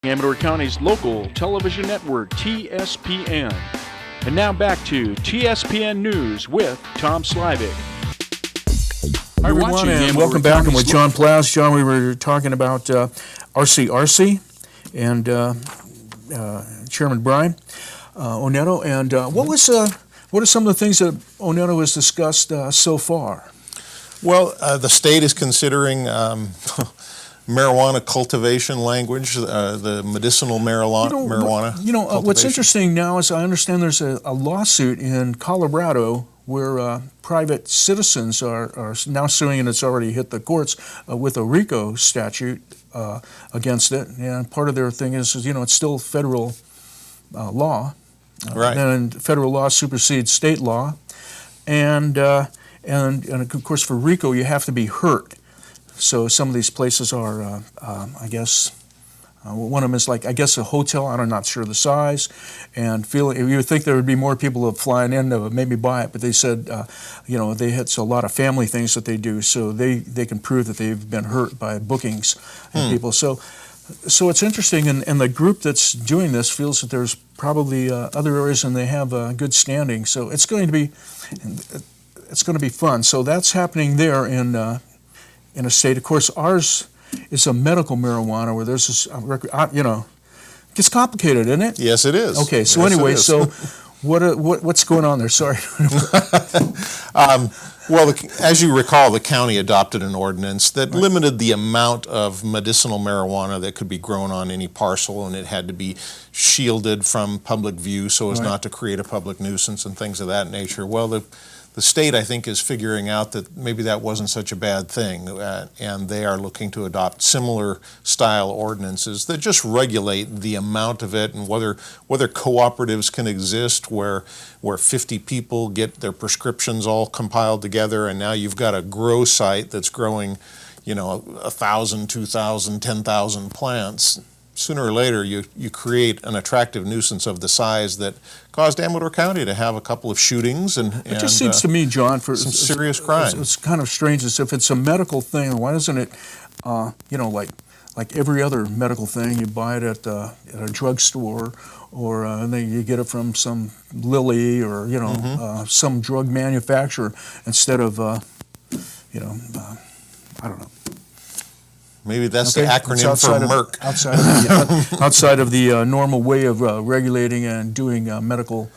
Amador County's local television network, TSPN. And now back to TSPN News with Tom Slivick. Hi everyone, and welcome back. I'm with John Plasse. John, we were talking about RCRC and Chairman Brian Onetto. And what are some of the things that Onetto has discussed so far? Well, the state is considering marijuana cultivation language, the medicinal marijuana. What's interesting now is I understand there's a lawsuit in Colorado where private citizens are now suing, and it's already hit the courts with a RICO statute against it. And part of their thing is it's still federal law. Right. And federal law supersedes state law. And of course, for RICO, you have to be hurt. So some of these places are, I guess, one of them is like, I guess, a hotel. I'm not sure the size. And you would think there would be more people flying in to maybe buy it, but they said, it's a lot of family things that they do, so they can prove that they've been hurt by bookings and people. So it's interesting, and the group that's doing this feels that there's probably other areas and they have good standing. So it's going to be fun. So that's happening there in a state. Of course, ours is a medical marijuana where there's this record. It gets complicated, isn't it? Yes, it is. Okay, so yes, anyway, so what's going on there? Sorry. Well, as you recall, the county adopted an ordinance that limited the amount of medicinal marijuana that could be grown on any parcel, and it had to be shielded from public view so as not to create a public nuisance and things of that nature. Well, the state, I think, is figuring out that maybe that wasn't such a bad thing, and they are looking to adopt similar style ordinances that just regulate the amount of it, and whether cooperatives can exist where 50 people get their prescriptions all compiled together, and now you've got a grow site that's growing, 1,000, 2,000, 10,000 plants. Sooner or later, you create an attractive nuisance of the size that caused Amador County to have a couple of shootings and it just seems to me, John, for some serious crime. It's kind of strange as if it's a medical thing. Why doesn't it, like every other medical thing, you buy it at a drugstore, or then you get it from some Lilly or some drug manufacturer instead of I don't know. Maybe that's the acronym for Merck. Outside of the normal way of regulating and doing medical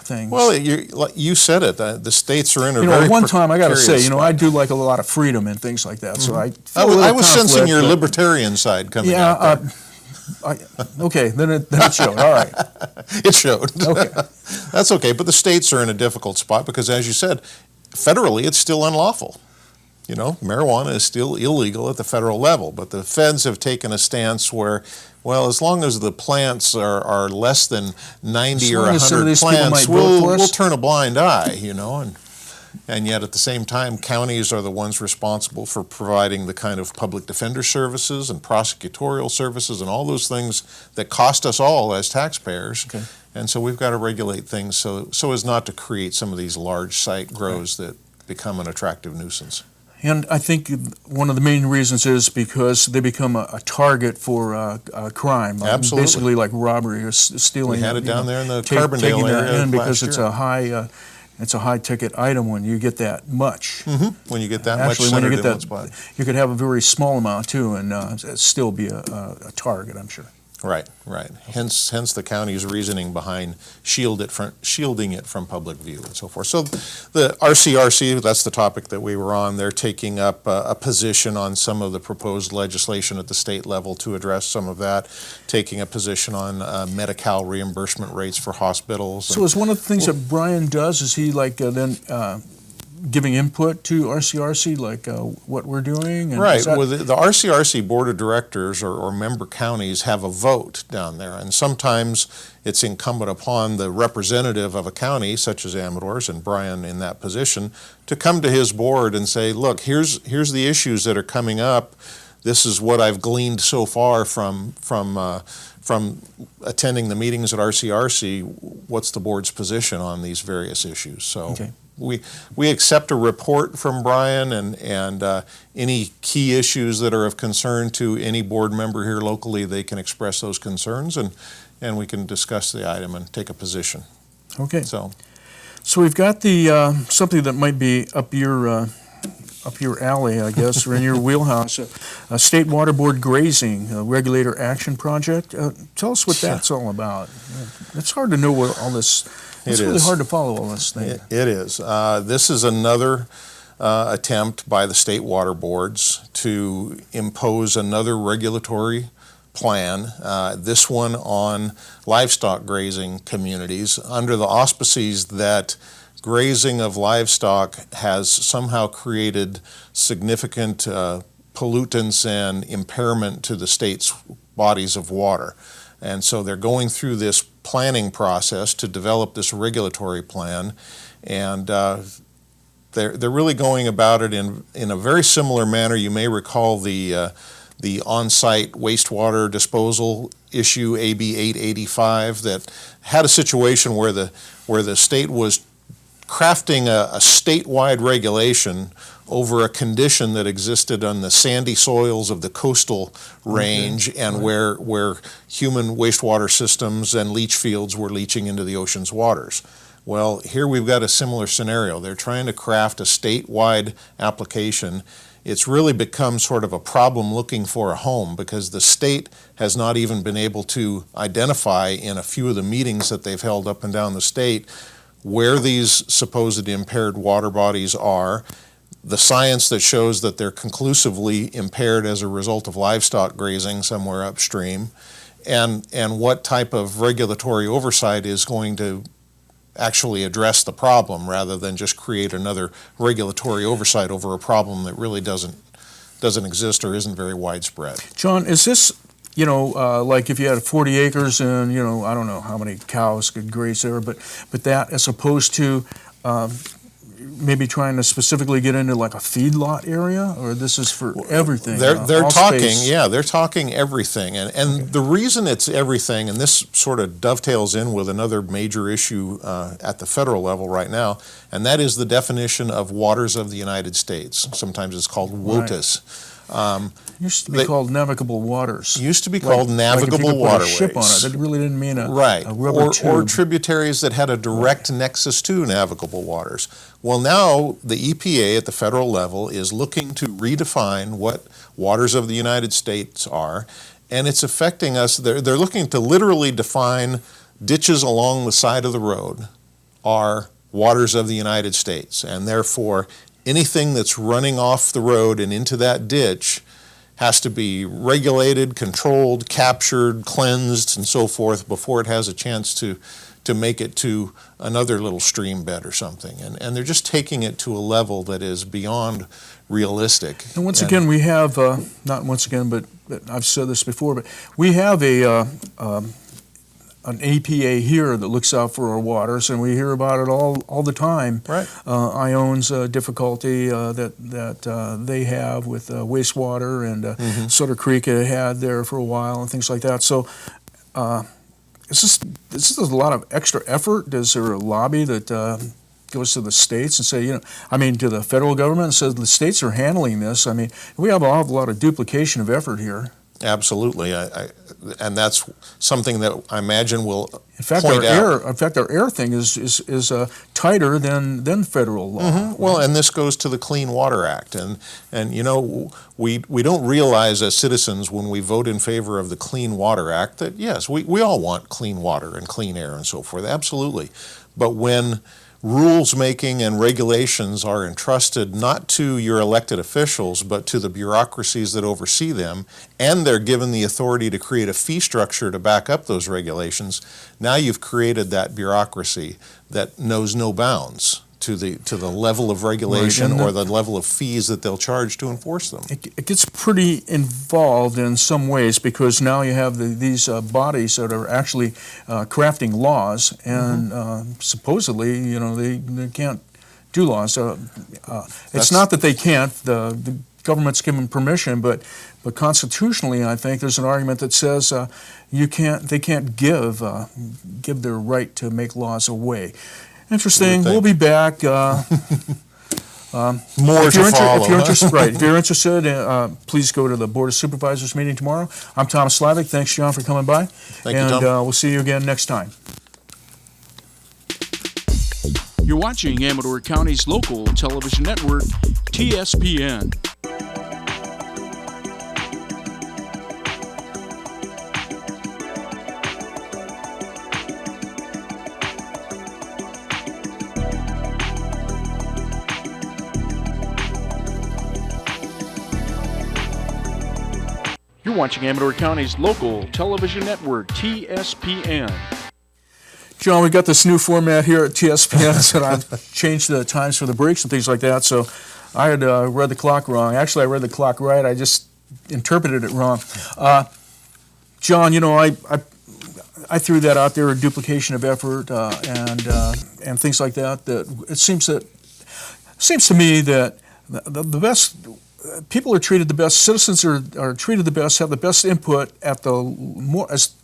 things. Well, you said it. The states are in a very at one time, I got to say, spot. I do like a lot of freedom and things like that. So I was sensing your libertarian side coming out. Okay, then it showed. All right. It showed. Okay. That's okay, but the states are in a difficult spot because, as you said, federally it's still unlawful. Marijuana is still illegal at the federal level, but the feds have taken a stance where, well, as long as the plants are less than 90 or 100 plants, we'll turn a blind eye, and yet at the same time, counties are the ones responsible for providing the kind of public defender services and prosecutorial services and all those things that cost us all as taxpayers. Okay. And so we've got to regulate things so as not to create some of these large site grows that become an attractive nuisance. And I think one of the main reasons is because they become a target for crime. Absolutely. Basically like robbery or stealing. We had it down there in the Carbondale area because it's a high ticket item when you get that much. Mm-hmm. When you get that Actually, much when you centered get in one spot. You could have a very small amount too, and still be a target, I'm sure. Right. Hence the county's reasoning behind shielding it from public view and so forth. So the RCRC, that's the topic that we were on, they're taking up a position on some of the proposed legislation at the state level to address some of that, taking a position on Medi-Cal reimbursement rates for hospitals. So is one of the things that Brian does, is he then giving input to RCRC, like what we're doing? And right. Well, the RCRC Board of Directors or member counties have a vote down there, and sometimes it's incumbent upon the representative of a county, such as Amador's and Brian in that position, to come to his board and say, look, here's the issues that are coming up. This is what I've gleaned so far from attending the meetings at RCRC. What's the board's position on these various issues? So. Okay. We accept a report from Brian and any key issues that are of concern to any board member here locally, they can express those concerns and we can discuss the item and take a position. Okay. So we've got the something that might be up your alley, I guess, or in your wheelhouse. A State Water Board grazing regulator action project. Tell us what that's all about. It's hard to know what all this. It's really hard to follow all this thing. It is. This is another attempt by the state water boards to impose another regulatory plan, this one on livestock grazing communities, under the auspices that grazing of livestock has somehow created significant pollutants and impairment to the state's bodies of water. And so they're going through this planning process to develop this regulatory plan, and they're really going about it in a very similar manner. You may recall the on-site wastewater disposal issue, AB 885, that had a situation where the state was crafting a statewide regulation over a condition that existed on the sandy soils of the coastal range and where human wastewater systems and leach fields were leaching into the ocean's waters. Well, here we've got a similar scenario. They're trying to craft a statewide application. It's really become sort of a problem looking for a home because the state has not even been able to identify in a few of the meetings that they've held up and down the state where these supposed impaired water bodies are, the science that shows that they're conclusively impaired as a result of livestock grazing somewhere upstream, and what type of regulatory oversight is going to actually address the problem rather than just create another regulatory oversight over a problem that really doesn't exist or isn't very widespread. John, is this, like if you had 40 acres and, I don't know how many cows could graze there, but that as opposed to maybe trying to specifically get into like a feedlot area, or this is for everything? They're talking everything, and the reason it's everything, and this sort of dovetails in with another major issue at the federal level right now, and that is the definition of waters of the United States. Sometimes it's called WOTUS. Used to be called navigable waters. Used to be called navigable like if you could waterways. put a ship on it. It really didn't mean a rubber tube. Or tributaries that had a direct nexus to navigable waters. Well, now the EPA at the federal level is looking to redefine what waters of the United States are, and it's affecting us. They're looking to literally define ditches along the side of the road are waters of the United States, and therefore anything that's running off the road and into that ditch has to be regulated, controlled, captured, cleansed, and so forth before it has a chance to make it to another little stream bed or something. And they're just taking it to a level that is beyond realistic. And once again, we have, not once again, but I've said this before, but we have an EPA here that looks out for our waters, and we hear about it all the time. Right. Ion's difficulty that they have with wastewater, and Sutter Creek had there for a while, and things like that. So, is this a lot of extra effort? Is there a lobby that goes to the states and say, to the federal government and says the states are handling this? I mean, we have a lot of duplication of effort here. Absolutely, and that's something that I imagine will In fact, our air thing is tighter than federal law. Mm-hmm. Well, and this goes to the Clean Water Act, and we don't realize as citizens when we vote in favor of the Clean Water Act that yes, we all want clean water and clean air and so forth, absolutely, but when rules making and regulations are entrusted not to your elected officials but to the bureaucracies that oversee them, and they're given the authority to create a fee structure to back up those regulations, now you've created that bureaucracy that knows no bounds to the level of regulation or the level of fees that they'll charge to enforce them. It gets pretty involved in some ways because now you have these bodies that are actually crafting laws, and supposedly, they can't do laws. It's not that they can't. The government's given permission, but constitutionally, I think there's an argument that says they can't give their right to make laws away. Interesting. We'll be back. More If to you're follow. interested, right? If you're interested, please go to the Board of Supervisors meeting tomorrow. I'm Tom Slivick. Thanks, John, for coming by. Thank you, Tom. And we'll see you again next time. You're watching Amador County's local television network, TSPN. You're watching Amador County's local television network, TSPN. John, we got this new format here at TSPN, so I've changed the times for the breaks and things like that. So I had read the clock wrong. Actually, I read the clock right. I just interpreted it wrong. John, I threw that out there, a duplication of effort and things like that. That it seems to me that the best people are treated the best. Citizens are treated the best. Have the best input at the more as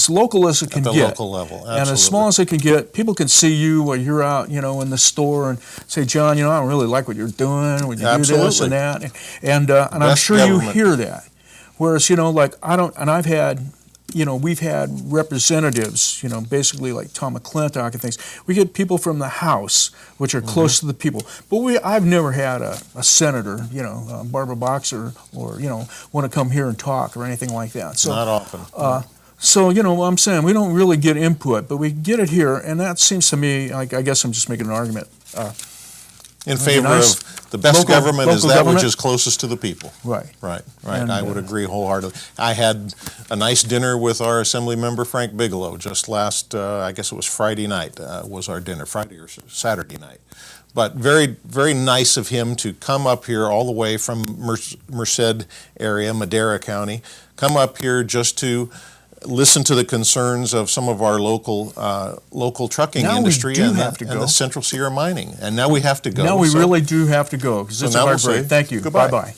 local as it can At the get. local level, And as absolutely. small as it can get. People can see you while you're out, in the store and say, John, I don't really like what you're doing. Would you do this Absolutely. and that? And I'm Best sure government. you hear that. Whereas, I've had, we've had representatives, basically like Tom McClintock and things. We get people from the House, which are close to the people. But I've never had a senator, Barbara Boxer, or, want to come here and talk or anything like that. So, Not often. So, what I'm saying, we don't really get input, but we get it here, and that seems to me, like, I guess I'm just making an argument. In favor nice. of the best Local- government is local that government? which is closest to the people. Right. Right. And, I would agree wholeheartedly. I had a nice dinner with our Assembly member Frank Bigelow just last, I guess it was Friday night was our dinner, Friday or Saturday night. But very, very nice of him to come up here all the way from Merced area, Madera County, come up here just to listen to the concerns of some of our local trucking Now we industry do and, have to and go. the Central Sierra mining. And now we have to go. Now we so- really do have to go, because it's a now hard we'll break. say Thank you. goodbye. Bye-bye.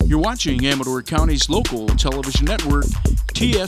You're watching Amador County's local television network, TSPN.